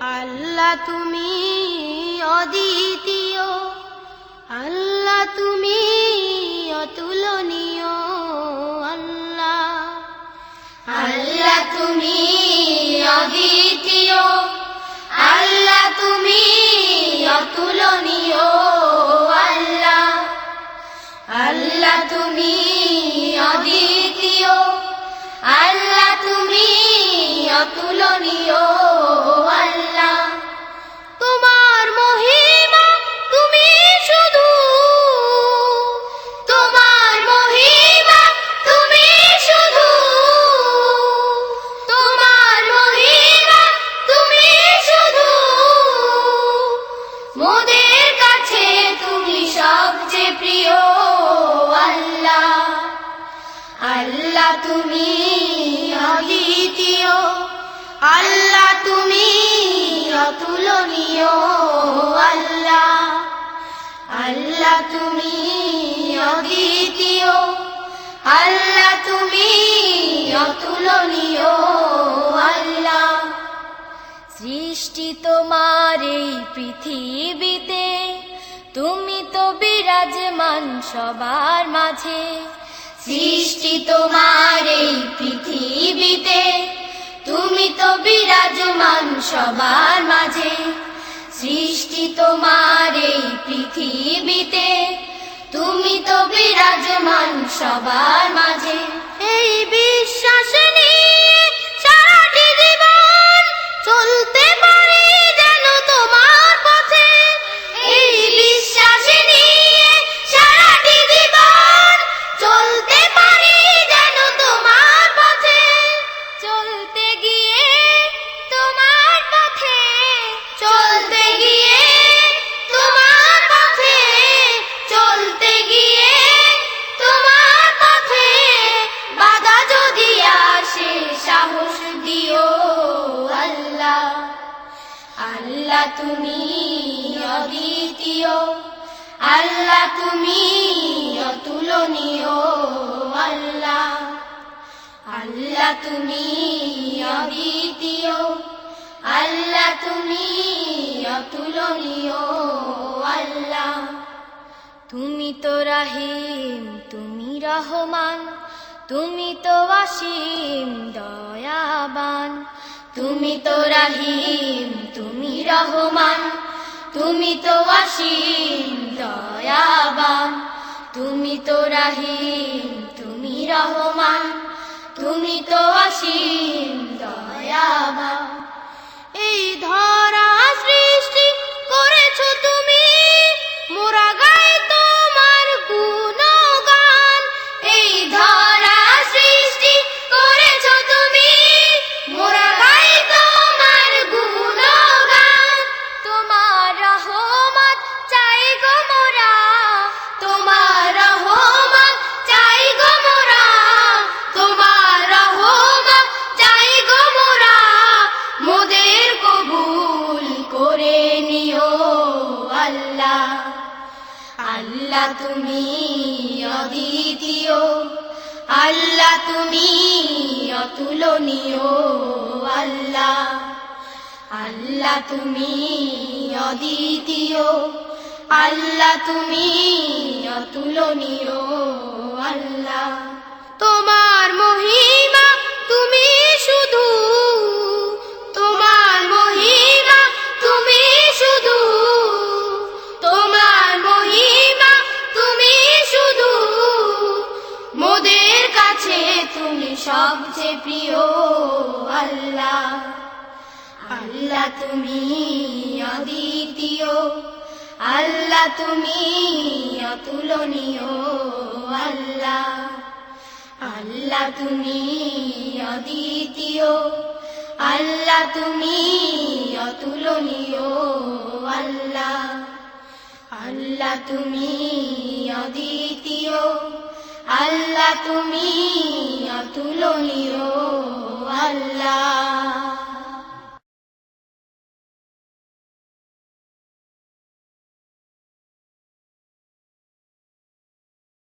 আল্লাহ তুমি অদ্বিতীয়, আল্লাহ তুমি অতুলনীয়, আল্লাহ আল্লাহ তুমি অদ্বিতীয়, আল্লাহ তুমি অতুলনীয়, আল্লাহ আল্লাহ তুমি অদ্বিতীয়, আল্লাহ তুমি অতুলনীয়, আল্লাহ তোমার মহিমা তুমি শুধু, তোমার মহিমা তুমি শুধু, তোমার মহিমা তুমি শুধু, মোদের কাছে তুমি সবচেয়ে প্রিয়, আল্লাহ আল্লাহ তুমি অদ্বিতীয়, আল্লাহ তুমি অতুলনীয়, আল্লাহ আল্লাহ তুমি অদ্বিতীয়, আল্লাহ তুমি অতুলনীয়, আল্লাহ সৃষ্টি তোমার এই পৃথিবীতে, তুমি তো বিরাজমান সবার মাঝে, সৃষ্টি তোমার এই পৃথিবীতে, তুমি তো বিরাজমান সবার মাঝে, সৃষ্টি তোমার এই পৃথিবীতে, তুমি তো বিরাজমান সবার মাঝে, এই বিশ্বাস নিয়ে সারাটি জীবন চলতে পারি যেন তোমার পথে, এই বিশ্বাস নিয়ে সারাটি জীবন চলতে পারি যেন তোমার পথে, চলতে গিয়ে তোমার পথে, চলতে গিয়ে তোমার পথে, চলতে গিয়ে তোমার পথে, বাধা যদি আসে সাহস দিও, আল্লাহ আল্লাহ তুমি অদ্বিতীয়, আল্লাহ তুমি অতুলনীয়, আল্লাহ আল্লাহ তুমি অদ্বিতীয়, আল্লাহ তুমি অতুলনীয়, আল্লাহ তুমি তো রহিম তুমি রহমান, তুমি তো অসীম দয়াবান, তুমি তো রহিম তুমি রহমান, তুমি তো অসীম দয়াবান, তুমি তো রহিম তুমি রহমান, তুমি তো অসীম দয়াবান, এই ধরা সৃষ্টি করেছো তুমি, মোরা গাই তোমার গুণগান, এই ধরা সৃষ্টি করেছো তুমি, মোরা গাই তোমার গুণগান, তোমার রহমত চাই গো মোরা, তোমার রহমত চাই গো মোরা, তোমার রহমত চাই গো মোরা, মোদের কবুল করে নিও, আল্লাহ আল্লাহ তুমি অদ্বিতীয়, আল্লাহ তুমি অতুলনীয়, আল্লাহ আল্লাহ তুমি অদ্বিতীয়, আল্লাহ তুমি অতুলনীয়, আল্লাহ তোমার মহিমা তুমি শুধু, তোমার মহিমা তুমি শুধু, তোমার মহিমা তুমি শুধু, মোদের কাছে তুমি সবচেয়ে প্রিয়, আল্লাহ আল্লাহ তুমি অদ্বিতীয়, আল্লাহ তুমি অতুলনীয়, আল্লাহ আল্লাহ তুমি অদ্বিতীয়, আল্লাহ তুমি অতুলনীয়, আল্লাহ আল্লাহ তুমি অদ্বিতীয়, আল্লাহ তুমি অতুলনীয়, আল্লাহ।